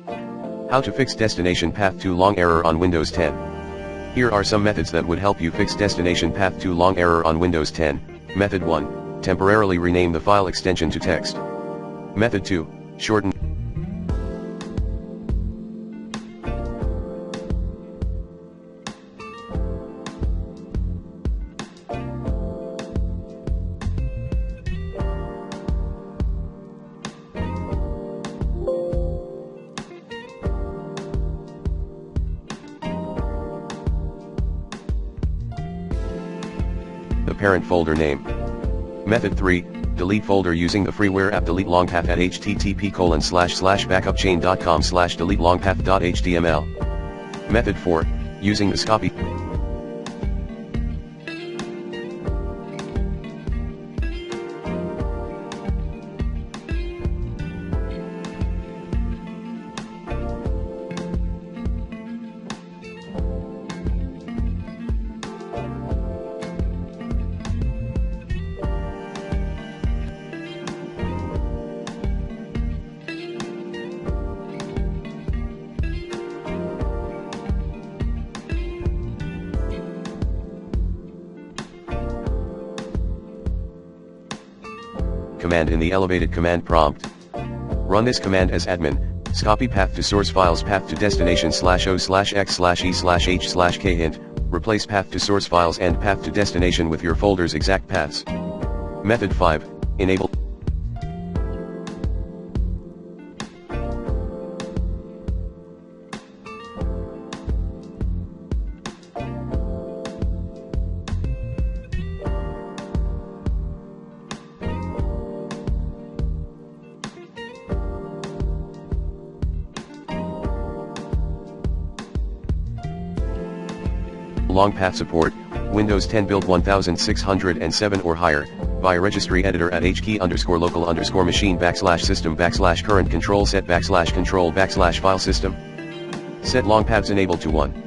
How to fix destination path too long error on Windows 10. Here are some methods that would help you fix destination path too long error on Windows 10. Method 1, temporarily rename the file extension to text. Method 2, shorten. The parent folder name. Method 3, delete folder using the freeware app delete long path at http://backupchain.com/delete longpath.html. Method 4, using the Scopy. Command in the elevated command prompt. Run this command as admin, scopy path to source files path to destination /o/x/e/h/k hint, replace path to source files and path to destination with your folder's exact paths. Method 5, enable. Long path support, Windows 10 build 1607 or higher, via registry editor at hkey_local_machine /system/current control set /control/file system. Set long paths enable to 1.